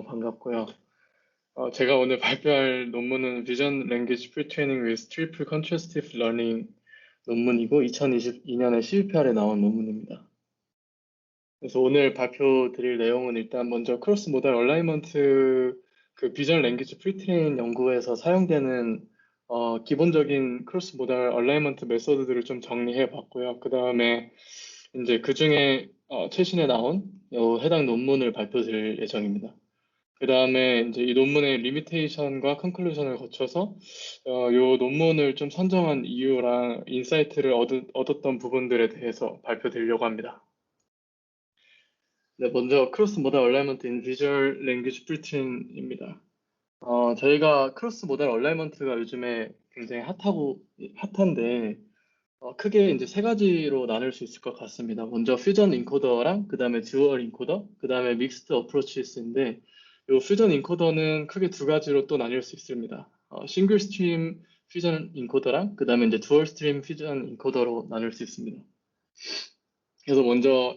반갑고요. 제가 오늘 발표할 논문은 Vision Language Pre-training with Triple Contrastive Learning 논문이고 2022년에 CVPR에 나온 논문입니다. 그래서 오늘 발표 드릴 내용은 일단 먼저 크로스 모달 얼라이먼트 그 비전 랭귀지 프리트레인 연구에서 사용되는 기본적인 크로스 모달 얼라이먼트 메소드들을 좀 정리해 봤고요. 그 다음에 이제 그 중에 최신에 나온 해당 논문을 발표 드릴 예정입니다. 그 다음에 이제 이 논문의 리미테이션과 컨클루전을 거쳐서 이 논문을 좀 선정한 이유랑 인사이트를 얻었던 부분들에 대해서 발표드리려고 합니다. 네, 먼저 크로스 모달 얼라이먼트 인 비주얼 랭귀지 프리트레인입니다. 저희가 크로스 모달 얼라이먼트가 요즘에 굉장히 핫한데 크게 이제 세 가지로 나눌 수 있을 것 같습니다. 먼저 퓨전 인코더랑 그 다음에 듀얼 인코더, 그 다음에 믹스드 어프로치스인데 이 퓨전 인코더는 크게 두 가지로 또 나뉠 수 있습니다. 싱글 스트림 퓨전 인코더랑 그 다음에 이제 듀얼 스트림 퓨전 인코더로 나눌 수 있습니다. 그래서 먼저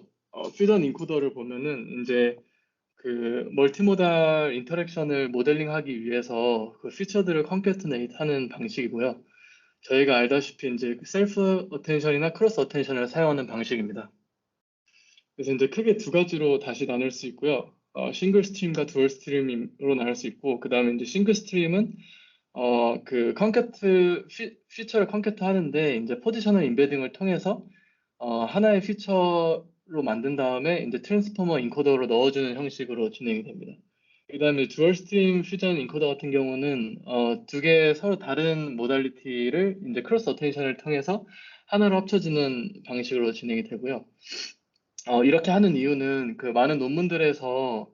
퓨전 인코더를 보면은 이제 그 멀티모달 인터랙션을 모델링하기 위해서 그 피처들을 컨캐트네이트 하는 방식이고요. 저희가 알다시피 이제 셀프 어텐션이나 크로스 어텐션을 사용하는 방식입니다. 그래서 이제 크게 두 가지로 다시 나눌 수 있고요. 싱글 스트림과 듀얼 스트림으로 나눌 수 있고, 그 다음에 이제 싱글 스트림은 그 컨캐트 피처를 컨캐트 하는데 이제 포지셔널 인베딩을 통해서 하나의 피처로 만든 다음에 이제 트랜스포머 인코더로 넣어주는 형식으로 진행이 됩니다. 그 다음에 듀얼 스트림 퓨전 인코더 같은 경우는 두 개의 서로 다른 모달리티를 이제 크로스 어텐션을 통해서 하나로 합쳐지는 방식으로 진행이 되고요. 이렇게 하는 이유는 그 많은 논문들에서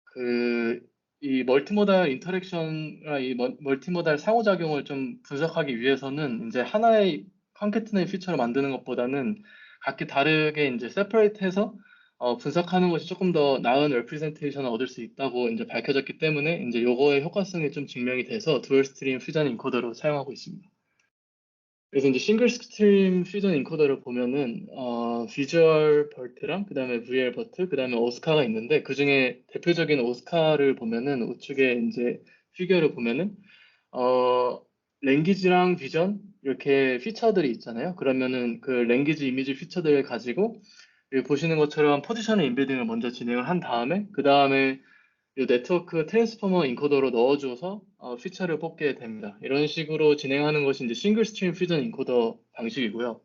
그 이 멀티모달 인터랙션과 이 멀티모달 상호작용을 좀 분석하기 위해서는 이제 하나의 컨캐트네이트 피처를 만드는 것보다는 각기 다르게 이제 세퍼레이트해서 분석하는 것이 조금 더 나은 레프레젠테이션을 얻을 수 있다고 이제 밝혀졌기 때문에 이제 요거의 효과성이 좀 증명이 돼서 듀얼 스트림 퓨전 인코더로 사용하고 있습니다. 그래서 이제 싱글 스트림 퓨전 인코더를 보면은 비주얼 버트랑 그 다음에 VL 버트, 그 다음에 오스카가 있는데 그 중에 대표적인 오스카를 보면은 우측에 이제 피규어를 보면은 랭귀지랑 비전 이렇게 피처들이 있잖아요. 그러면은 그 랭귀지 이미지 피처들을 가지고 여기 보시는 것처럼 포지셔널 인베딩을 먼저 진행을 한 다음에 그 다음에 이 네트워크 트랜스포머 인코더로 넣어줘서 피처를 뽑게 됩니다. 이런 식으로 진행하는 것이 이제 싱글 스트림 퓨전 인코더 방식이고요.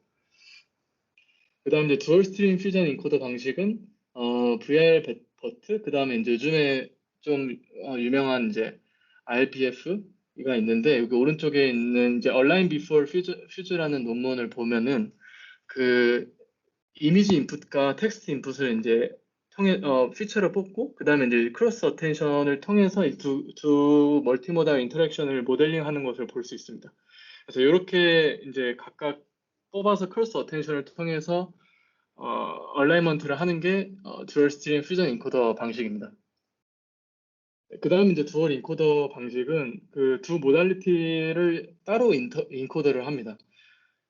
그 다음에 이제 듀얼 스트림 퓨전 인코더 방식은 VR 버트, 그 다음에 이제 요즘에 좀 유명한 이제 RBF가 있는데 여기 오른쪽에 있는 이제 Align Before Fuse라는 논문을 보면은 그 이미지 인풋과 텍스트 인풋을 이제 통해 피처를 뽑고 그 다음에 이제 크로스 어텐션을 통해서 이 두 멀티모달 인터랙션을 모델링하는 것을 볼 수 있습니다. 그래서 이렇게 이제 각각 뽑아서 크로스 어텐션을 통해서 얼라이먼트를 하는 게 듀얼 스트림 퓨전 인코더 방식입니다. 그 다음 이제 듀얼 인코더 방식은 그 두 모달리티를 따로 인코더를 합니다.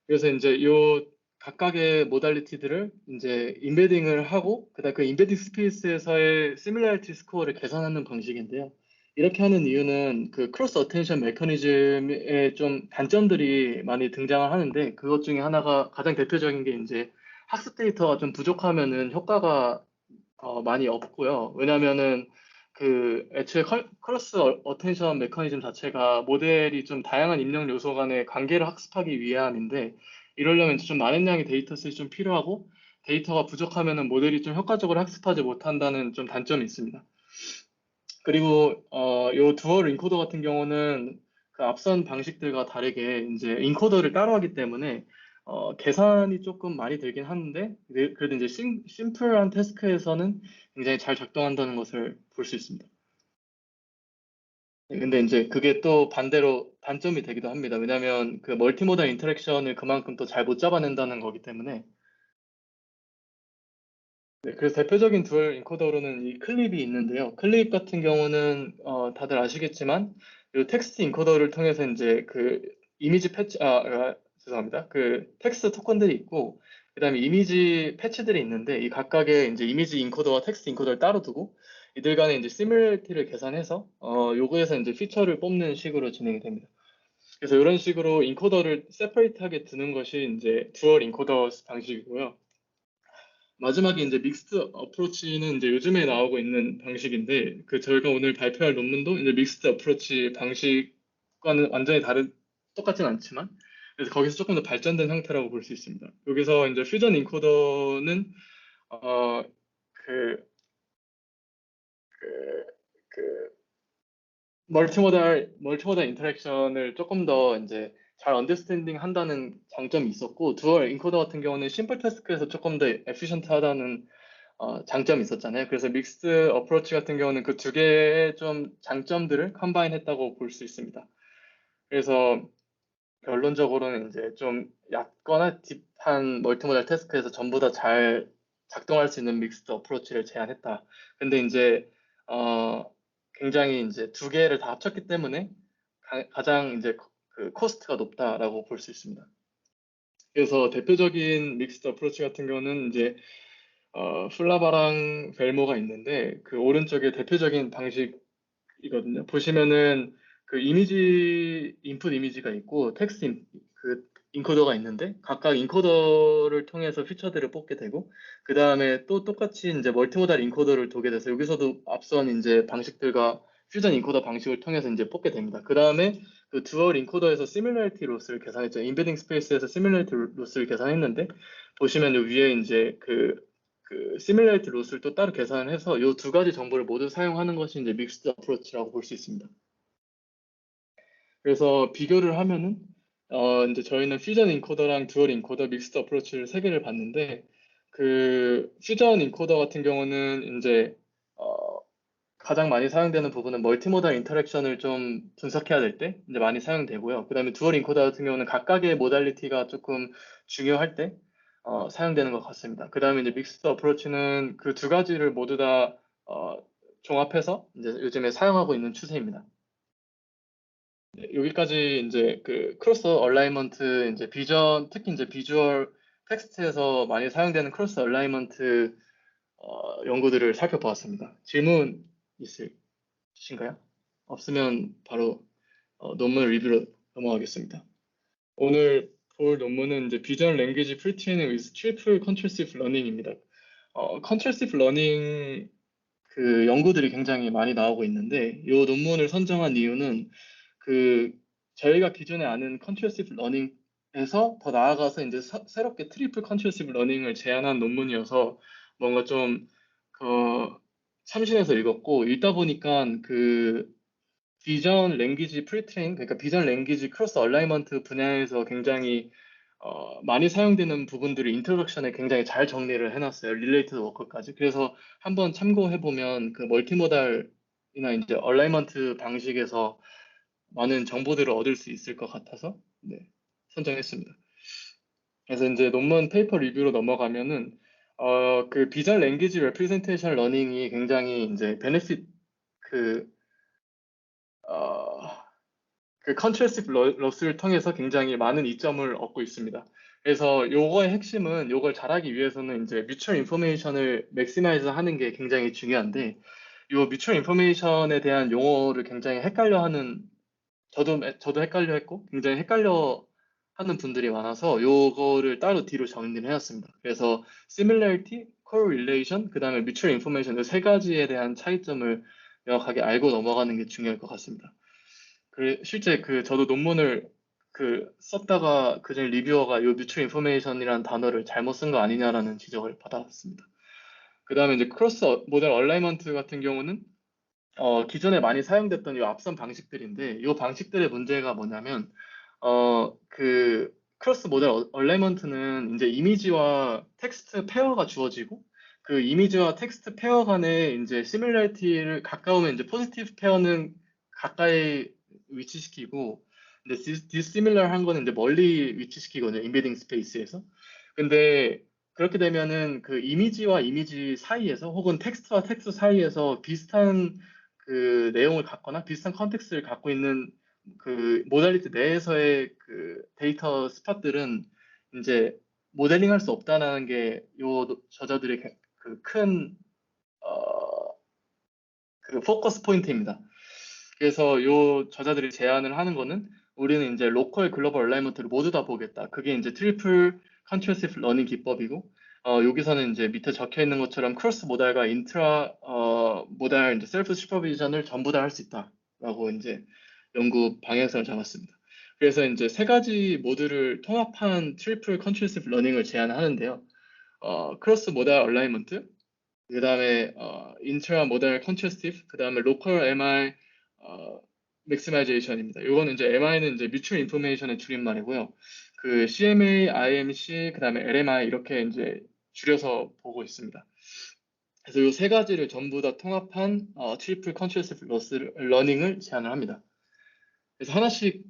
그래서 이제 요 각각의 모달리티들을 이제 인베딩을 하고 그다음 그 인베딩 스페이스에서의 시뮬라리티 스코어를 계산하는 방식인데요. 이렇게 하는 이유는 그 크로스 어텐션 메커니즘의 좀 단점들이 많이 등장을 하는데 그것 중에 하나가 가장 대표적인 게 이제 학습 데이터가 좀 부족하면은 효과가 많이 없고요. 왜냐면은 그 애초에 크로스 어텐션 메커니즘 자체가 모델이 좀 다양한 입력 요소 간의 관계를 학습하기 위함인데 이러려면 좀 많은 양의 데이터셋이 좀 필요하고 데이터가 부족하면은 모델이 좀 효과적으로 학습하지 못한다는 좀 단점이 있습니다. 그리고 요 듀얼 인코더 같은 경우는 그 앞선 방식들과 다르게 이제 인코더를 따로 하기 때문에 계산이 조금 많이 들긴 하는데 그래도 이제 심플한 태스크에서는 굉장히 잘 작동한다는 것을 볼 수 있습니다. 네, 근데 이제 그게 또 반대로 단점이 되기도 합니다. 왜냐하면 그 멀티모달 인터랙션을 그만큼 또 잘 못 잡아낸다는 거기 때문에. 네, 그래서 대표적인 듀얼 인코더로는 이 클립이 있는데요. 클립 같은 경우는 다들 아시겠지만 이 텍스트 인코더를 통해서 이제 그 이미지 패치 죄송합니다. 그 텍스트 토큰들이 있고 그다음에 이미지 패치들이 있는데 이 각각의 이제 이미지 인코더와 텍스트 인코더를 따로 두고 이들 간의 이제 시뮬레이티를 계산해서 요거에서 이제 피처를 뽑는 식으로 진행이 됩니다. 그래서 이런 식으로 인코더를 세퍼레이트하게 두는 것이 이제 듀얼 인코더 방식이고요. 마지막에 이제 믹스드 어프로치는 이제 요즘에 나오고 있는 방식인데 그 저희가 오늘 발표할 논문도 이제 믹스드 어프로치 방식과는 완전히 다른 똑같진 않지만 그래서 거기서 조금 더 발전된 형태라고 볼 수 있습니다. 여기서 이제 퓨전 인코더는 어, 그, 그, 그 멀티모달 인터랙션을 조금 더 이제 잘 언더스탠딩 한다는 장점이 있었고 듀얼 인코더 같은 경우는 심플 태스크에서 조금 더 에피션트 하다는 장점이 있었잖아요. 그래서 믹스 어프로치 같은 경우는 그 두 개의 좀 장점들을 컴바인 했다고 볼 수 있습니다. 그래서 결론적으로는 이제 좀 얕거나 딥한 멀티모달 태스크에서 전부 다 잘 작동할 수 있는 믹스드 어프로치를 제안했다. 근데 이제 어, 굉장히 이제 두 개를 다 합쳤기 때문에 가장 이제 그 코스트가 높다라고 볼 수 있습니다. 그래서 대표적인 믹스드 어프로치 같은 경우는 이제 플라바랑 벨모가 있는데 그 오른쪽에 대표적인 방식이거든요. 보시면은 그 이미지 인풋 이미지가 있고 텍스트 그 인코더가 있는데 각각 인코더를 통해서 피처들을 뽑게 되고 그 다음에 또 똑같이 이제 멀티모달 인코더를 두게 돼서 여기서도 앞선 이제 방식들과 퓨전 인코더 방식을 통해서 이제 뽑게 됩니다. 그 다음에 그 듀얼 인코더에서 시뮬러리티 로스를 계산했죠. 임베딩 스페이스에서 시뮬러리티 로스를 계산했는데 보시면 요 위에 이제 그 시뮬러리티 로스를 또 따로 계산해서 이 두 가지 정보를 모두 사용하는 것이 이제 믹스드 어프로치라고 볼 수 있습니다. 그래서 비교를 하면은 이제 저희는 퓨전 인코더랑 듀얼 인코더 믹스드 어프로치를 세 개를 봤는데 그 퓨전 인코더 같은 경우는 이제 어, 가장 많이 사용되는 부분은 멀티모달 인터랙션을 좀 분석해야 될 때 이제 많이 사용되고요. 그다음에 듀얼 인코더 같은 경우는 각각의 모달리티가 조금 중요할 때 사용되는 것 같습니다. 그다음에 이제 믹스드 어프로치는 그 두 가지를 모두 다 종합해서 이제 요즘에 사용하고 있는 추세입니다. 네, 여기까지 이제 그 크로스 얼라이먼트 이제 비전 특히 이제 비주얼 텍스트에서 많이 사용되는 크로스 얼라이먼트 연구들을 살펴보았습니다. 질문 있으신가요? 없으면 바로 논문 리뷰로 넘어가겠습니다. 오늘 볼 논문은 이제 비전 랭귀지 프리트레이닝 with triple contrastive learning입니다. contrastive learning 그 연구들이 굉장히 많이 나오고 있는데 이 논문을 선정한 이유는 그 저희가 기존에 아는 컨트로시브 러닝에서 더 나아가서 이제 새롭게 트리플 컨트로시브 러닝을 제안한 논문이어서 뭔가 좀 참신해서 읽었고 읽다 보니까 그 비전 랭귀지 프리트레인 그러니까 비전 랭귀지 크로스 얼라이먼트 분야에서 굉장히 많이 사용되는 부분들을 인트로덕션에 굉장히 잘 정리를 해놨어요. 릴레이티드 워크까지. 그래서 한번 참고해보면 그 멀티모달이나 이제 얼라이먼트 방식에서 많은 정보들을 얻을 수 있을 것 같아서 네, 선정했습니다. 그래서 이제 논문 페이퍼 리뷰로 넘어가면은 그 비전 랭귀지 레프레젠테이션 러닝이 굉장히 이제 베네핏 그 어, 그 컨트레스티브 러스를 통해서 굉장히 많은 이점을 얻고 있습니다. 그래서 요거의 핵심은 요걸 잘하기 위해서는 이제 뮤추얼 인포메이션을 맥시마이즈 하는 게 굉장히 중요한데 요 뮤추얼 인포메이션에 대한 용어를 굉장히 헷갈려 하는 저도 헷갈려 했고 굉장히 헷갈려 하는 분들이 많아서 요거를 따로 뒤로 정리를 해놨습니다. 그래서 similarity, correlation, 그다음에 mutual information 이 세 가지에 대한 차이점을 명확하게 알고 넘어가는 게 중요할 것 같습니다. 실제 그 저도 논문을 그 썼다가 그중 리뷰어가 요 뮤추얼 인포메이션이라는 단어를 잘못 쓴 거 아니냐라는 지적을 받았습니다. 그다음에 이제 크로스 모델 얼라이먼트 같은 경우는 기존에 많이 사용됐던 이 앞선 방식들인데 이 방식들의 문제가 뭐냐면 그 크로스 모델 얼라이먼트는 이제 이미지와 텍스트 페어가 주어지고 그 이미지와 텍스트 페어 간의 이제 시뮬러리티를 가까우면 이제 포지티브 페어는 가까이 위치시키고 근데 디시밀러한 거는 이제 멀리 위치시키거든요. 인베딩 스페이스에서. 근데 그렇게 되면은 그 이미지와 이미지 사이에서 혹은 텍스트와 텍스트 사이에서 비슷한 그 내용을 갖거나 비슷한 컨텍스트를 갖고 있는 그 모달리티 내에서의 그 데이터 스팟들은 이제 모델링 할 수 없다는 게 요 저자들의 그큰 그 포커스 포인트입니다. 그래서 요 저자들이 제안을 하는 거는 우리는 이제 로컬 글로벌 얼라이먼트를 모두 다 보겠다. 그게 이제 트리플 컨트로시브 러닝 기법이고 여기서는 이제 밑에 적혀 있는 것처럼 크로스 모달과 인트라 모달 이제 셀프 슈퍼비전을 전부 다 할 수 있다라고 이제 연구 방향성을 잡았습니다. 그래서 이제 세 가지 모드를 통합한 트리플 컨트로시브 러닝을 제안하는데요. 크로스 모달 얼라이먼트, 그 다음에 인트라 모달 컨트라스티브, 그 다음에 로컬 MI 맥시마이제이션입니다. 이거는 이제 MI는 이제 뮤추얼 인포메이션의 줄임말이고요. 그 CMA, IMC, 그 다음에 LMI 이렇게 이제 줄여서 보고 있습니다. 그래서 이 세 가지를 전부 다 통합한 트리플 컨트라스티브 러닝을 제안을 합니다. 그래서 하나씩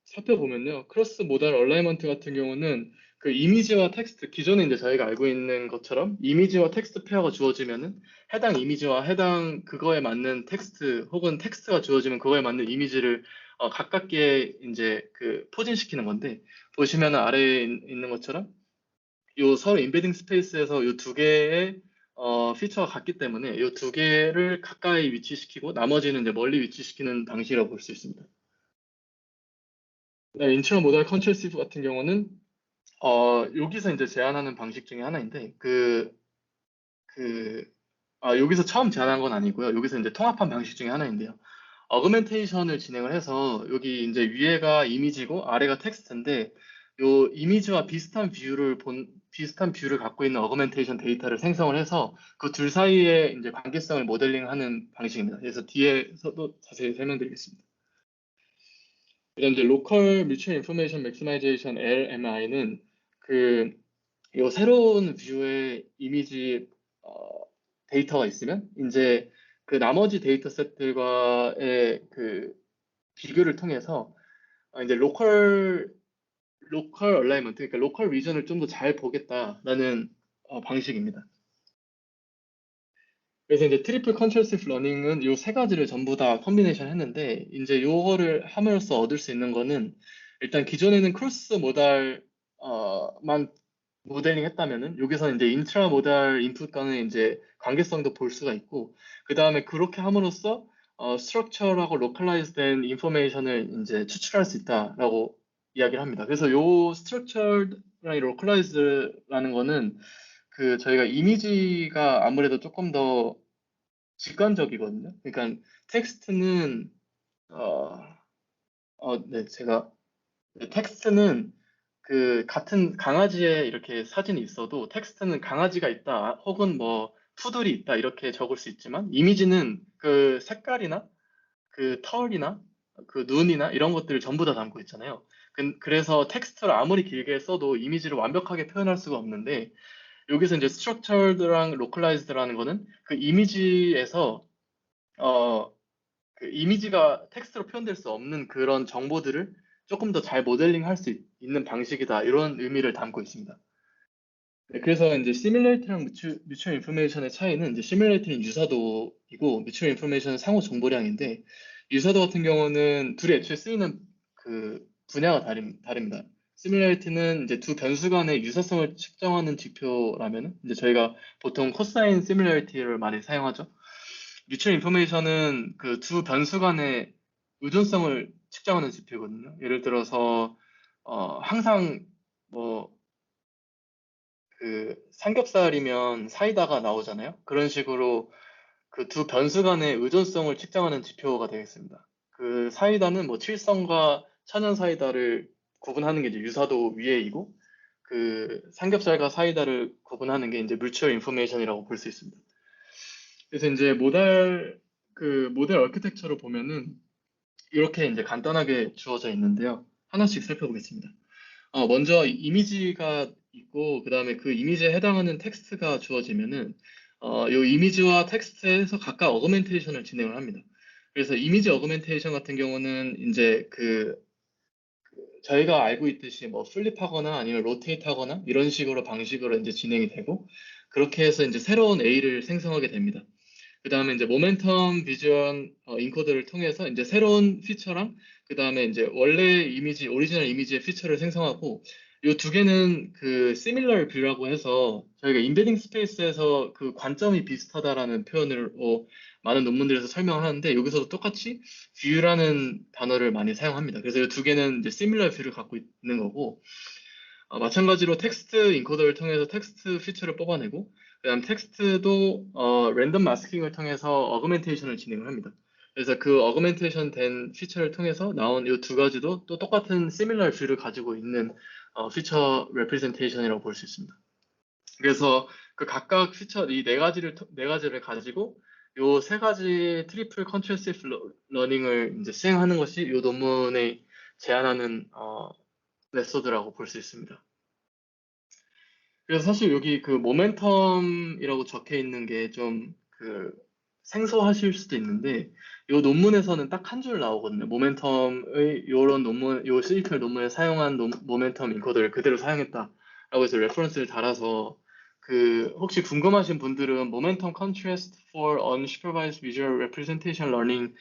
살펴보면요. 크로스 모달 얼라이먼트 같은 경우는 그 이미지와 텍스트, 기존에 이제 저희가 알고 있는 것처럼 이미지와 텍스트 페어가 주어지면은 해당 이미지와 해당 그거에 맞는 텍스트 혹은 텍스트가 주어지면 그거에 맞는 이미지를 가깝게 이제 그 포진시키는 건데 보시면 아래에 있는 것처럼 요 서로 인베딩 스페이스에서 요 두 개의 피처가 같기 때문에 요 두 개를 가까이 위치시키고 나머지는 이제 멀리 위치시키는 방식이라고 볼 수 있습니다. 네, 인트라 모달 컨트로시브 같은 경우는 여기서 이제 제안하는 방식 중에 하나인데 그 여기서 처음 제안한 건 아니고요. 여기서 이제 통합한 방식 중에 하나인데요. 어그멘테이션을 진행을 해서 여기 이제 위에가 이미지고 아래가 텍스트인데 요 이미지와 비슷한 뷰를 갖고 있는 어그멘테이션 데이터를 생성을 해서 그 둘 사이의 이제 관계성을 모델링하는 방식입니다. 그래서 뒤에서도 자세히 설명드리겠습니다. 이런 이제 로컬 뮤추얼 인포메이션 맥시마이제이션 LMI는 그 요 새로운 뷰의 이미지 어, 데이터가 있으면 이제 그 나머지 데이터셋들과의 그 비교를 통해서 이제 로컬 얼라이먼트 그러니까 로컬 리전을 좀 더 잘 보겠다라는 방식입니다. 그래서 이제 트리플 컨트로시브 러닝은 요 세 가지를 전부 다 컨비네이션 했는데 이제 요거를 함으로써 얻을 수 있는 거는 일단 기존에는 크로스 모달만 모델링 했다면은 여기서 이제 인트라 모달 인풋 간의 이제 관계성도 볼 수가 있고 그 다음에 그렇게 함으로써 스트럭처하고 로컬라이즈된 인포메이션을 이제 추출할 수 있다라고 이야기를 합니다. 그래서 요 스트럭처랑 로컬라이즈라는 거는 그 저희가 이미지가 아무래도 조금 더 직관적이거든요. 그러니까 텍스트는 어, 네, 텍스트는 그 같은 강아지의 이렇게 사진이 있어도 텍스트는 강아지가 있다 혹은 뭐 푸들이 있다 이렇게 적을 수 있지만 이미지는 그 색깔이나 그 털이나 그 눈이나 이런 것들을 전부 다 담고 있잖아요. 그래서 텍스트를 아무리 길게 써도 이미지를 완벽하게 표현할 수가 없는데 여기서 이제 structured랑 localized라는 거는 그 이미지에서 어, 그 이미지가 텍스트로 표현될 수 없는 그런 정보들을 조금 더 잘 모델링 할 수 있는 방식이다. 이런 의미를 담고 있습니다. 네, 그래서 이제 시뮬레이트랑 뮤추얼 인포메이션의 차이는 이제 시뮬레이트는 유사도이고 뮤추얼 인포메이션은 상호 정보량인데 유사도 같은 경우는 둘이 애초에 쓰이는 그 분야가 다릅니다. 시뮬레이트는 이제 두 변수 간의 유사성을 측정하는 지표라면 이제 저희가 보통 코사인 시뮬레이트를 많이 사용하죠. 뮤추얼 인포메이션은 그 두 변수 간의 의존성을 측정하는 지표거든요. 예를 들어서 항상 뭐 그 삼겹살이면 사이다가 나오잖아요. 그런 식으로 그 두 변수 간의 의존성을 측정하는 지표가 되겠습니다. 그 사이다는 뭐 칠성과 천연 사이다를 구분하는 게 이제 유사도 위에이고 그 삼겹살과 사이다를 구분하는 게 이제 뮤추얼 인포메이션이라고 볼 수 있습니다. 그래서 이제 모델 아키텍처로 보면은 이렇게 이제 간단하게 주어져 있는데요. 하나씩 살펴보겠습니다. 먼저 이미지가 있고 그다음에 그 이미지에 해당하는 텍스트가 주어지면은 이 이미지와 텍스트에서 각각 어그멘테이션을 진행을 합니다. 그래서 이미지 어그멘테이션 같은 경우는 이제 저희가 알고 있듯이 뭐 플립하거나 아니면 로테이트하거나 이런 식으로 방식으로 이제 진행이 되고 그렇게 해서 이제 새로운 A를 생성하게 됩니다. 그 다음에 이제 모멘텀 비전 인코더를 통해서 이제 새로운 피처랑 그 다음에 이제 원래 이미지, 오리지널 이미지의 피처를 생성하고 이 두 개는 그 similar view라고 해서 저희가 인베딩 스페이스에서 그 관점이 비슷하다라는 표현을 많은 논문들에서 설명을 하는데 여기서도 똑같이 view라는 단어를 많이 사용합니다. 그래서 이 두 개는 이제 similar view를 갖고 있는 거고 마찬가지로 텍스트 인코더를 통해서 텍스트 피처를 뽑아내고 그다음 텍스트도 랜덤 마스킹을 통해서 어그멘테이션을 진행을 합니다. 그래서 그 어그멘테이션 된 피처를 통해서 나온 이 두 가지도 또 똑같은 similar view를 가지고 있는 피처 레프레젠테이션이라고 볼 수 있습니다. 그래서 그 각각 피처 이 네 가지를 가지고 요 세 가지 트리플 컨트래스티브 러닝을 이제 수행하는 것이 이 논문에 제안하는 메소드라고 볼 수 있습니다. 그래서 사실 여기 그 모멘텀이라고 적혀 있는 게 좀 그 생소하실 수도 있는데 이 논문에서는 딱 한 줄 나오거든요. 모멘텀의 요런 논문, 요 시리컬 논문에 사용한 모멘텀 인코더를 그대로 사용했다라고 해서 레퍼런스를 달아서 그 혹시 궁금하신 분들은 모멘텀 컨트래스트 for unsupervised visual representation learning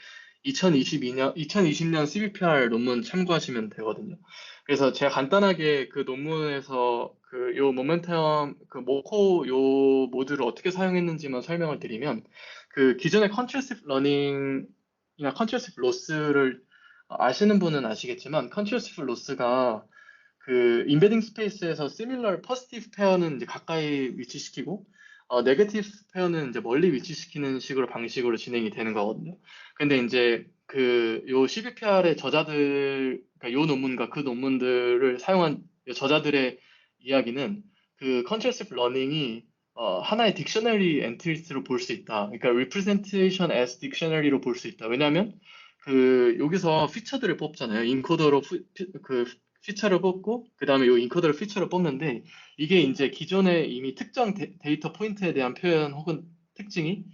2020년 CVPR 논문 참고하시면 되거든요. 그래서 제가 간단하게 그 논문에서 그 요 모멘텀 그 모코 요 모듈을 어떻게 사용했는지만 설명을 드리면 그 기존의 컨트래스티브 러닝이나 컨트래스티브 로스를 아시는 분은 아시겠지만 컨트래스티브 로스가 그 인베딩 스페이스에서 similar positive 페어는 이제 가까이 위치시키고 네거티브 페어는 이제 멀리 위치시키는 식으로 방식으로 진행이 되는 거거든요. 근데 이제 그 요 CVPR의 저자들, 그러니까 요 논문과 그 논문들을 사용한 저자들의 이야기는 그 컨트래스티브 러닝이 하나의 딕셔너리 엔트리스로 볼 수 있다. 그러니까 representation as dictionary로 볼 수 있다. 왜냐하면 그 여기서 피처들을 뽑잖아요. 인코더로 그 피처를 뽑고 그 다음에 이 인코더를 피처를 뽑는데 이게 이제 기존에 이미 특정 데이터 포인트에 대한 표현 혹은 특징이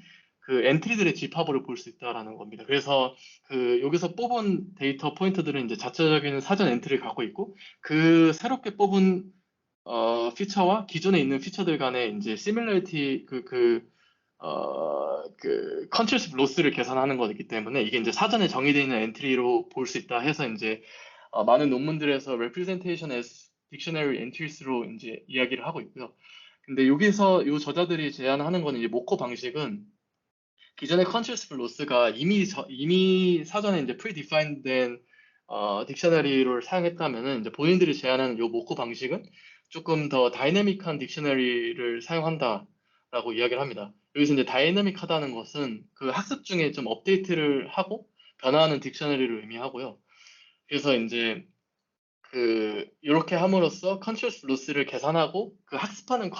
그 엔트리들의 집합으로 볼 수 있다라는 겁니다. 그래서 그 여기서 뽑은 데이터 포인트들은 이제 자체적인 사전 엔트리를 갖고 있고 그 새롭게 뽑은 피처와 기존에 있는 피처들 간의 이제 시뮬러리티 그 컨트롤십 로스를 계산하는 거기 때문에 이게 이제 사전에 정의되어 있는 엔트리로 볼 수 있다 해서 이제 많은 논문들에서 representation as dictionary entries로 이제 이야기를 하고 있고요. 근데 여기서 이 저자들이 제안하는 거는 이제 모코 방식은 기존의 컨트롤십 로스가 이미 사전에 이제 predefined 된 딕셔너리를 사용했다면은 이제 본인들이 제안하는 이 모코 방식은 조금 더 다이내믹한 딕셔너리를 사용한다라고 이야기를 합니다. 여기서 이제 다이내믹하다는 것은 그 학습 중에 좀 업데이트를 하고 변화하는 딕셔너리를 의미하고요. 그래서 이제 그 이렇게 함으로써 컨트롤 로스를 계산하고 그 학습하는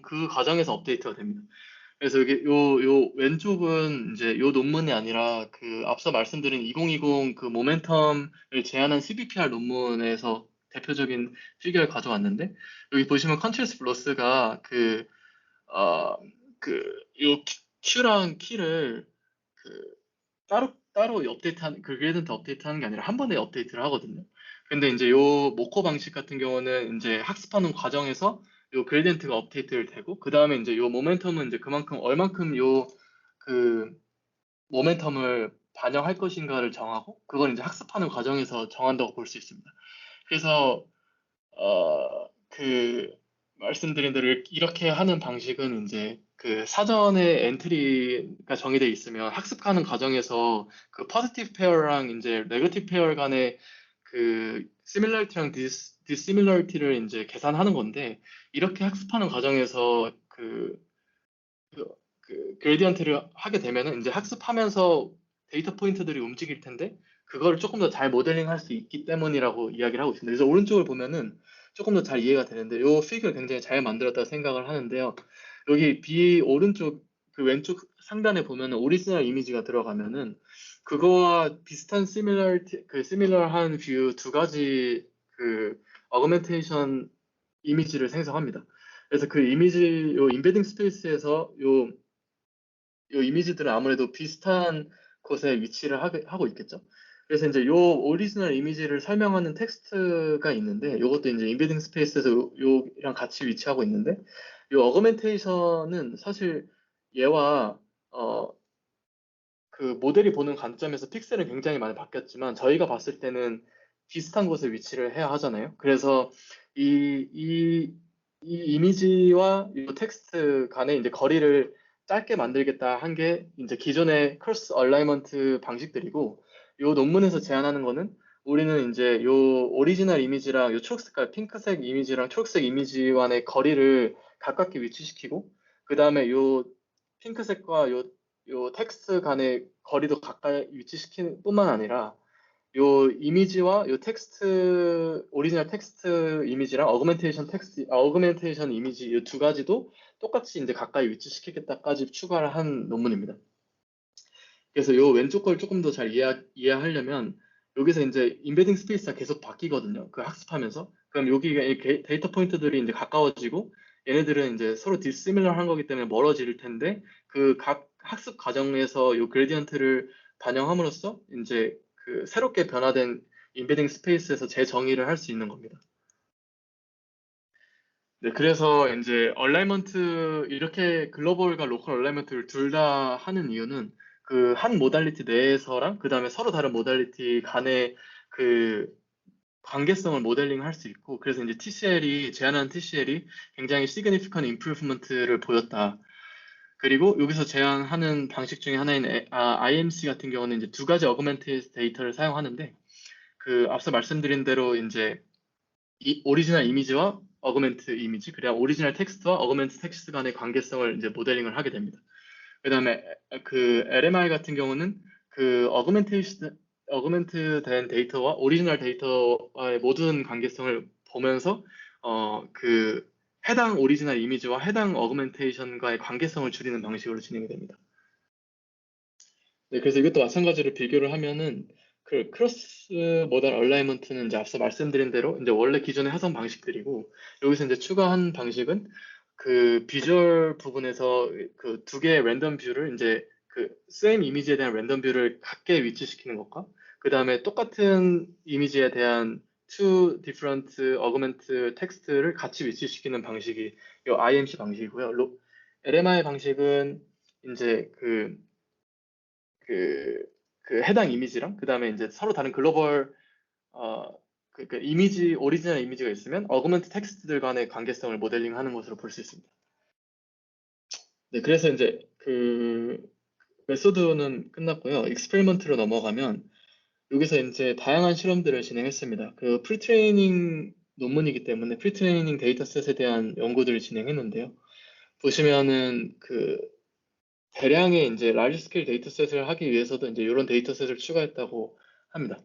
그 과정에서 업데이트가 됩니다. 그래서 여기 요 왼쪽은 이제 요 논문이 아니라 그 앞서 말씀드린 2020 그 모멘텀을 제안한 CBPR 논문에서 대표적인 피규어를 가져왔는데 여기 보시면 컨트롤 로스가 요 Q랑 키를 그 따로 업데이트하는 그 그레이던트 업데이트하는 게 아니라 한 번에 업데이트를 하거든요. 근데 이제 요 모코 방식 같은 경우는 이제 학습하는 과정에서 요 그레이던트가 업데이트를 되고 그 다음에 이제 요 모멘텀은 이제 그만큼 얼만큼 요 그 모멘텀을 반영할 것인가를 정하고 그걸 이제 학습하는 과정에서 정한다고 볼 수 있습니다. 그래서 그 말씀드린 대로 이렇게 하는 방식은 이제 그 사전에 엔트리가 정의되어 있으면 학습하는 과정에서 그 포지티브 페어랑 이제 네거티브 페어 간의 그 시밀러리티랑 디시밀러리티를 이제 계산하는 건데 이렇게 학습하는 과정에서 그 그레디언트를 하게 되면은 이제 학습하면서 데이터 포인트들이 움직일 텐데 그거를 조금 더 잘 모델링할 수 있기 때문이라고 이야기를 하고 있습니다. 그래서 오른쪽을 보면은 조금 더 잘 이해가 되는데 요 피규어 굉장히 잘 만들었다고 생각을 하는데요. 여기 오른쪽 그 왼쪽 상단에 보면은 오리지널 이미지가 들어가면은 그거와 비슷한 시밀러한 뷰 두 가지 그 어그멘테이션 이미지를 생성합니다. 그래서 그 이미지 요 인베딩 스페이스에서 요 이미지들은 아무래도 비슷한 곳에 위치를 하고 있겠죠. 그래서 이제 요 오리지널 이미지를 설명하는 텍스트가 있는데 요것도 이제 인베딩 스페이스에서 요랑 같이 위치하고 있는데 요 어그멘테이션은 사실 얘와 그 모델이 보는 관점에서 픽셀은 굉장히 많이 바뀌었지만 저희가 봤을 때는 비슷한 곳에 위치를 해야 하잖아요. 그래서 이 이미지와 이 텍스트 간의 이제 거리를 짧게 만들겠다 한 게 이제 기존의 크로스 얼라이먼트 방식들이고, 요 논문에서 제안하는 거는 우리는 이제 요 오리지널 이미지랑 요 초록색, 핑크색 이미지랑 초록색 이미지와의 거리를 가깝게 위치시키고, 그 다음에 요 핑크색과 요 텍스트 간의 거리도 가까이 위치시키는 뿐만 아니라 요 이미지와 요 텍스트, 오리지널 텍스트 이미지랑 어그멘테이션 이미지 이 두 가지도 똑같이 이제 가까이 위치시키겠다까지 추가를 한 논문입니다. 그래서 요 왼쪽 걸 조금 더 잘 이해하려면 여기서 이제 인베딩 스페이스가 계속 바뀌거든요. 그 학습하면서. 그럼 여기 데이터 포인트들이 이제 가까워지고 얘네들은 이제 서로 디시밀러 한 거기 때문에 멀어질 텐데 그 각 학습 과정에서 요 그레디언트를 반영함으로써 이제 그 새롭게 변화된 인베딩 스페이스에서 재정의를 할 수 있는 겁니다. 네, 그래서 이제 얼라이먼트 이렇게 글로벌과 로컬 얼라이먼트를 둘 다 하는 이유는 그 한 모달리티 내에서랑 그 다음에 서로 다른 모달리티 간의 그 관계성을 모델링 할 수 있고, 그래서 이제 제안한 TCL이 굉장히 significant improvement를 보였다. 그리고 여기서 제안하는 방식 중에 하나인 IMC 같은 경우는 이제 두 가지 어그멘티드 데이터를 사용하는데, 그 앞서 말씀드린 대로 이제 이 오리지널 이미지와 어그멘트 이미지, 그래야 오리지널 텍스트와 어그멘트 텍스트 간의 관계성을 이제 모델링을 하게 됩니다. 그다음에 그 LMI 같은 경우는 그 어그멘트 된 데이터와 오리지널 데이터와의 모든 관계성을 보면서 그 해당 오리지널 이미지와 해당 어그멘테이션과의 관계성을 줄이는 방식으로 진행이 됩니다. 네, 그래서 이것도 마찬가지로 비교를 하면은 그 크로스 모달 얼라이먼트는 이제 앞서 말씀드린 대로 이제 원래 기존의 하던 방식들이고, 여기서 이제 추가한 방식은 그 비주얼 부분에서 그 두 개의 랜덤 뷰를 이제 그 same 이미지에 대한 랜덤 뷰를 같게 위치시키는 것과 그 다음에 똑같은 이미지에 대한 two different augment 텍스트를 같이 위치시키는 방식이 이 IMC 방식이고요. LMI 방식은 이제 그, 그 해당 이미지랑 그 다음에 이제 서로 다른 글로벌 그 이미지 오리지널 이미지가 있으면 어그먼트 텍스트들 간의 관계성을 모델링하는 것으로 볼 수 있습니다. 네, 그래서 이제 그 메소드는 끝났고요. 익스페리먼트로 넘어가면 여기서 이제 다양한 실험들을 진행했습니다. 그 프리트레이닝 논문이기 때문에 프리트레이닝 데이터셋에 대한 연구들을 진행했는데요. 보시면은 그 대량의 이제 라지 스케일 데이터셋을 하기 위해서도 이제 이런 데이터셋을 추가했다고 합니다.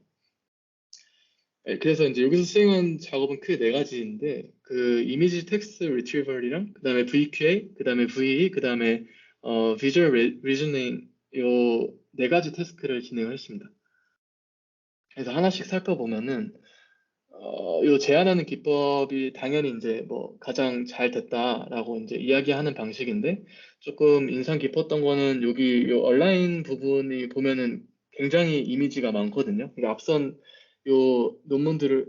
네, 그래서 이제 여기서 수행한 작업은 크게 네 가지인데 그 이미지 텍스트 리트리벌이랑 그 다음에 VQA, 그 다음에 VE, 그 다음에 비주얼 리저닝 요 네 가지 태스크를 진행을 했습니다. 그래서 하나씩 살펴보면은 요 제안하는 기법이 당연히 이제 뭐 가장 잘 됐다라고 이제 이야기하는 방식인데, 조금 인상 깊었던 거는 여기 요 얼라인 부분이 보면은 굉장히 이미지가 많거든요. 그러니까 앞선 요 논문들을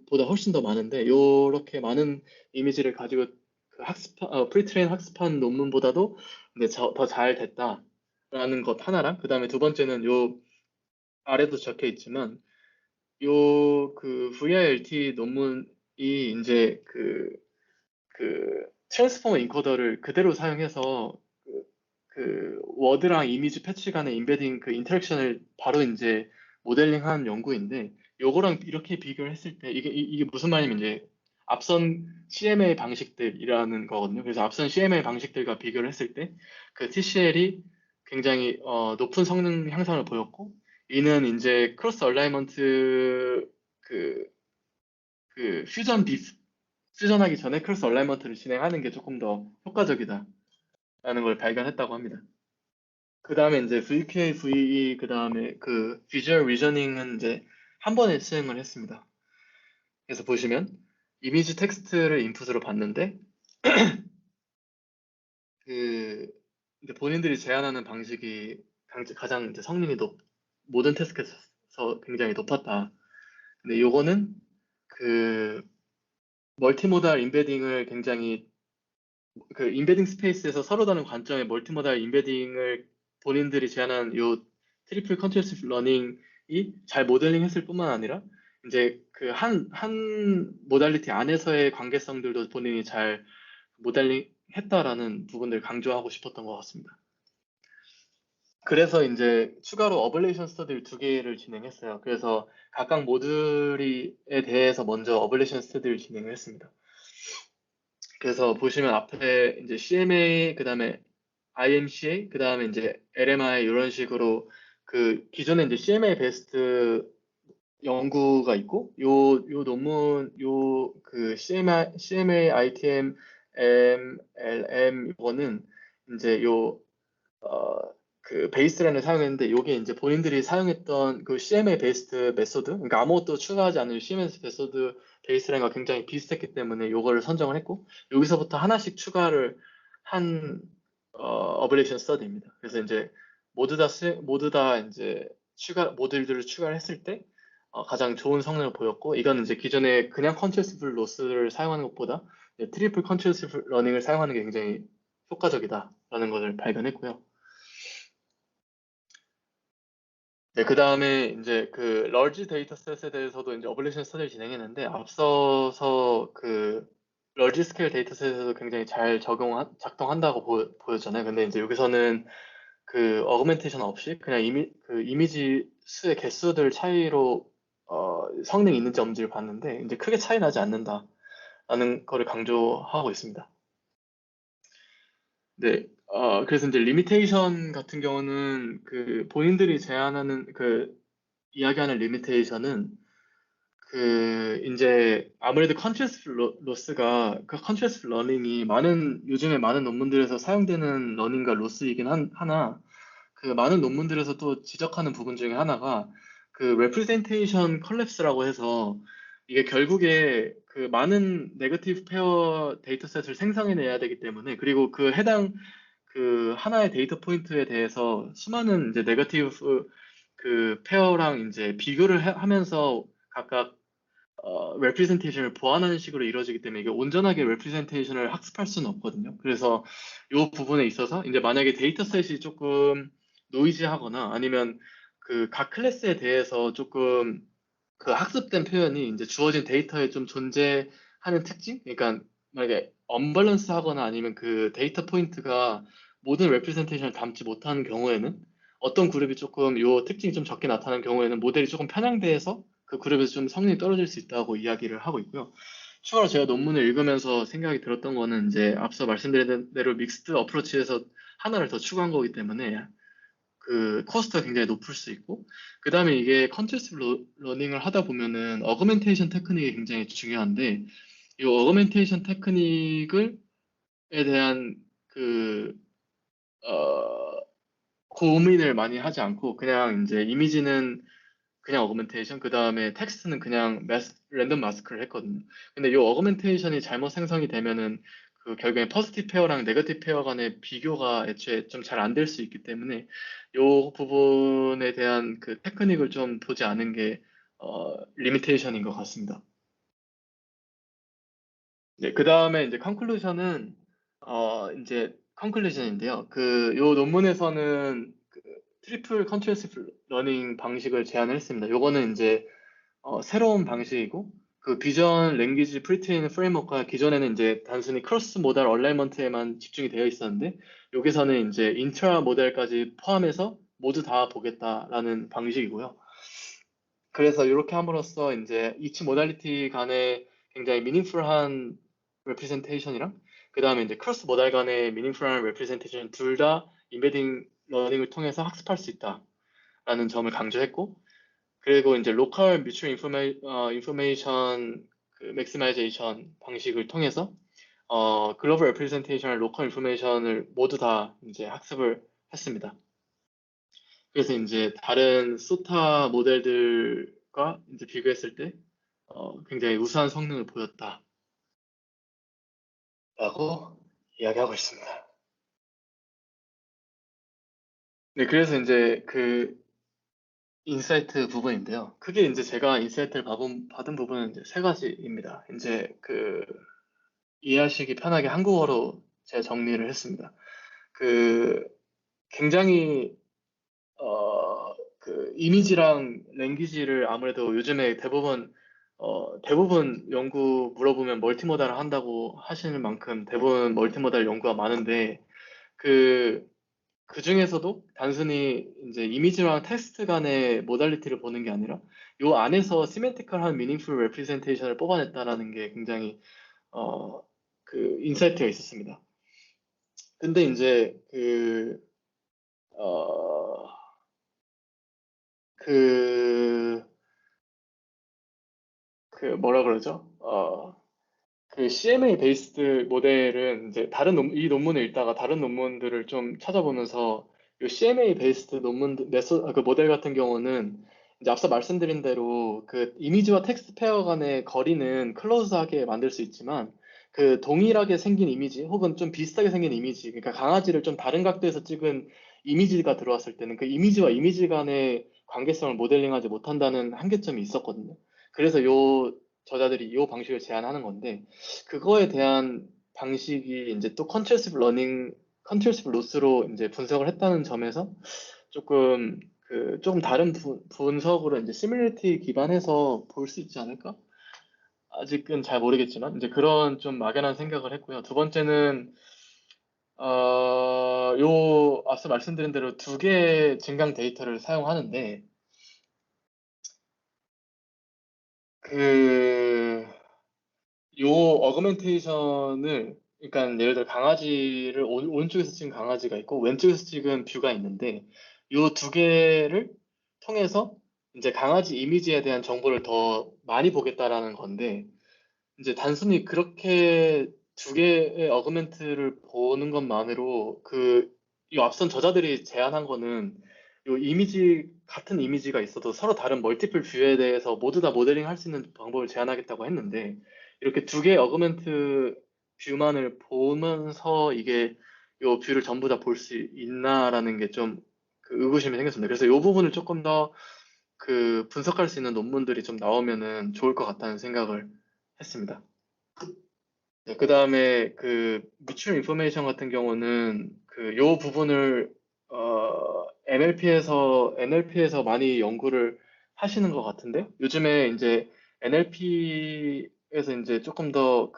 보다 훨씬 더 많은데 요렇게 많은 이미지를 가지고 그 프리트레인 학습한 논문보다도 근데 더 잘 됐다라는 것 하나랑, 그 다음에 두 번째는 요 아래도 적혀 있지만 요 그 VIRT 논문이 이제 그 트랜스포머 인코더를 그대로 사용해서 그 워드랑 이미지 패치 간의 인베딩 그 인터랙션을 바로 이제 모델링한 연구인데, 요거랑 이렇게 비교를 했을 때 이게 무슨 말이냐면 이제 앞선 CMA 방식들이라는 거거든요. 그래서 앞선 CMA 방식들과 비교를 했을 때 그 TCL이 굉장히 높은 성능 향상을 보였고, 이는 이제 크로스 얼라이먼트 그, 그 퓨전하기 전에 크로스 얼라이먼트를 진행하는 게 조금 더 효과적이다라는 걸 발견했다고 합니다. 그 다음에 이제 VK, VE, 그 다음에 그 비주얼 리저닝은 이제 한 번에 수행을 했습니다. 그래서 보시면 이미지 텍스트를 인풋으로 봤는데 그 이제 본인들이 제안하는 방식이 가장 이제 모든 태스크에서 굉장히 높았다. 근데 요거는 그 멀티모달 인베딩을 굉장히 그 인베딩 스페이스에서 서로 다른 관점의 멀티모달 인베딩을 본인들이 제안한 요 트리플 컨티뉴어스 러닝이 잘 모델링 했을 뿐만 아니라 이제 그 한 모달리티 안에서의 관계성들도 본인이 잘 했다라는 부분들 강조하고 싶었던 것 같습니다. 그래서 이제 추가로 어블레이션 스터디를 두 개를 진행했어요. 그래서 각각 모듈에 대해서 먼저 어블레이션 스터디를 진행을 했습니다. 그래서 보시면 앞에 이제 CMA, 그 다음에 IMCA, 그 다음에 이제 LMI 이런 식으로 그 기존에 이제 CMA 베스트 연구가 있고 요 논문 요 그 CMA ITM MLM 이거는 이제 그 베이스라인을 사용했는데 요게 이제 본인들이 사용했던 그 CMA 베이스드 메소드 그러니까 아무것도 추가하지 않은 CMA 메소드 베이스라인과 굉장히 비슷했기 때문에 요거를 선정을 했고 여기서부터 하나씩 추가를 한 어블레이션 스터디입니다. 그래서 이제 모두 다 이제 모듈들을 추가를 했을 때 가장 좋은 성능을 보였고 이건 이제 기존에 그냥 컨트레스티브 로스를 사용하는 것보다 트리플 컨트레스티브 러닝을 사용하는 게 굉장히 효과적이다라는 것을 발견했고요. 네, 그 다음에 이제 그 large 데이터셋에 대해서도 이제 어블레이션 스터디를 진행했는데 앞서서 그 large 스케일 데이터셋에서도 굉장히 잘 작동한다고 보였잖아요. 근데 이제 여기서는 그 어그멘테이션 없이 그냥 그 이미지 수의 개수들 차이로 성능이 있는지 없는지를 봤는데 이제 크게 차이 나지 않는다라는 거를 강조하고 있습니다. 네, 그래서 이제 리미테이션 같은 경우는 그 본인들이 제안하는 그 이야기하는 리미테이션은 그 이제 아무래도 컨트레스트 로스가 그 컨트레스트 러닝이 요즘에 많은 논문들에서 사용되는 러닝과 로스이긴 하나 그 많은 논문들에서 또 지적하는 부분 중에 하나가 그 representation collapse라고 해서 이게 결국에 그 많은 네거티브 페어 데이터셋을 생성해내야 되기 때문에 그리고 그 해당 그 하나의 데이터 포인트에 대해서 수많은 이제 네거티브 그 페어랑 이제 비교를 하면서 각각 representation을 보완하는 식으로 이루어지기 때문에 이게 온전하게 representation을 학습할 수는 없거든요. 그래서 이 부분에 있어서 이제 만약에 데이터셋이 조금 노이즈하거나 아니면 그 각 클래스에 대해서 조금 그 학습된 표현이 이제 주어진 데이터에 좀 존재하는 특징? 그러니까 만약에 언밸런스 하거나 아니면 그 데이터 포인트가 모든 레프레젠테이션을 담지 못하는 경우에는 어떤 그룹이 조금 요 특징이 좀 적게 나타나는 경우에는 모델이 조금 편향돼서 그 그룹에서 좀 성능이 떨어질 수 있다고 이야기를 하고 있고요. 추가로 제가 논문을 읽으면서 생각이 들었던 거는 이제 앞서 말씀드린 대로 믹스드 어프로치에서 하나를 더 추가한 거기 때문에 그 코스트가 굉장히 높을 수 있고 그 다음에 이게 컨테스트 러닝을 하다 보면은 어그멘테이션 테크닉이 굉장히 중요한데 이 어그멘테이션 테크닉을 에 대한 그 고민을 많이 하지 않고 그냥 이제 이미지는 그냥 어그멘테이션 그 다음에 텍스트는 그냥 랜덤 마스크를 했거든요. 근데 이 어그멘테이션이 잘못 생성이 되면은 그 결국에 포지티브 페어랑 네거티브 페어 간의 비교가 애초에 좀 잘 안 될 수 있기 때문에 이 부분에 대한 그 테크닉을 좀 보지 않은 게 리미테이션인 것 같습니다. 네, 그 다음에 이제 이제 컨클루전인데요. 그 요 논문에서는 그 트리플 컨트레스티브 러닝 방식을 제안을 했습니다. 요거는 이제 새로운 방식이고 그 비전 랭귀지 프리트레인 프레임워크가 기존에는 이제 단순히 크로스 모달 얼라이먼트에만 집중이 되어 있었는데 여기서는 이제 인트라 모델까지 포함해서 모두 다 보겠다라는 방식이고요. 그래서 이렇게 함으로써 이제 이치 모달리티 간의 굉장히 미닝풀한 레프레젠테이션이랑 그 다음에 이제 크로스 모달 간의 미닝풀한 레프레젠테이션 둘 다 임베딩 러닝을 통해서 학습할 수 있다라는 점을 강조했고 그리고 이제 로컬 뮤추얼 인포메이션 그 맥시마이제이션 방식을 통해서 글로벌 레프레젠테이션과 로컬 인포메이션을 모두 다 이제 학습을 했습니다. 그래서 이제 다른 소타 모델들과 이제 비교했을 때 굉장히 우수한 성능을 보였다라고 이야기하고 있습니다. 네, 그래서 이제 그 인사이트 부분인데요. 크게 이제 제가 인사이트를 받은 부분은 이제 세 가지입니다. 이제 그 이해하시기 편하게 한국어로 제가 정리를 했습니다. 그 굉장히 그 이미지랑 랭귀지를 아무래도 요즘에 대부분 대부분 연구 물어보면 멀티모달을 한다고 하시는 만큼 대부분 멀티모달 연구가 많은데 그, 그 중에서도 단순히 이제 이미지랑 텍스트 간의 모달리티를 보는 게 아니라 요 안에서 시멘티컬한 미닝풀 레프레젠테이션을 뽑아냈다라는 게 굉장히 어, 그 인사이트가 있었습니다. 근데 이제 어, 그, 뭐라 그러죠? 그 CMA 베이스드 모델은 이제 이 논문을 읽다가 다른 논문들을 좀 찾아보면서 이 CMA 베이스드 그 모델 같은 경우는 이제 앞서 말씀드린 대로 그 이미지와 텍스트 페어 간의 거리는 클로즈하게 만들 수 있지만 그 동일하게 생긴 이미지 혹은 좀 비슷하게 생긴 이미지, 그러니까 강아지를 좀 다른 각도에서 찍은 이미지가 들어왔을 때는 그 이미지와 이미지 간의 관계성을 모델링하지 못한다는 한계점이 있었거든요. 그래서 요 저자들이 이 방식을 제안하는 건데 그거에 대한 방식이 이제 또 컨트롤시브 로스로 이제 분석을 했다는 점에서 조금 다른 분석으로 이제 시뮬리티 기반해서 볼 수 있지 않을까? 아직은 잘 모르겠지만 이제 그런 좀 막연한 생각을 했고요. 두 번째는 앞서 말씀드린 대로 두 개의 증강 데이터를 사용하는데 그 요 어그멘테이션을 그러니까 예를 들어 강아지를 오른쪽에서 찍은 강아지가 있고 왼쪽에서 찍은 뷰가 있는데 요 두 개를 통해서 이제 강아지 이미지에 대한 정보를 더 많이 보겠다라는 건데 이제 단순히 그렇게 두 개의 어그멘트를 보는 것만으로 이 앞선 저자들이 제안한 거는 요 같은 이미지가 있어도 서로 다른 멀티플 뷰에 대해서 모두 다 모델링 할 수 있는 방법을 제안하겠다고 했는데 이렇게 두 개의 어그멘트 뷰만을 보면서 이게 요 뷰를 전부 다 볼 수 있나라는 게 좀 의구심이 생겼습니다. 그래서 이 부분을 조금 더 분석할 수 있는 논문들이 좀 나오면은 좋을 것 같다는 생각을 했습니다. 네, 그 다음에 뮤추얼 인포메이션 같은 경우는 요 부분을 NLP에서 많이 연구를 하시는 것 같은데 요즘에 이제 NLP에서 이제 조금 더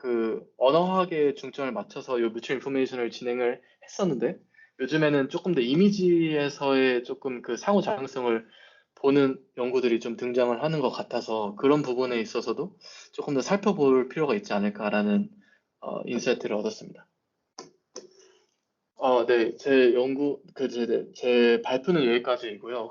언어학에 중점을 맞춰서 요 뮤추얼 인포메이션을 진행을 했었는데 요즘에는 조금 더 이미지에서의 조금 상호작용성을 보는 연구들이 좀 등장을 하는 것 같아서 그런 부분에 있어서도 조금 더 살펴볼 필요가 있지 않을까라는 인사이트를 얻었습니다. 네, 제 발표는 여기까지이고요.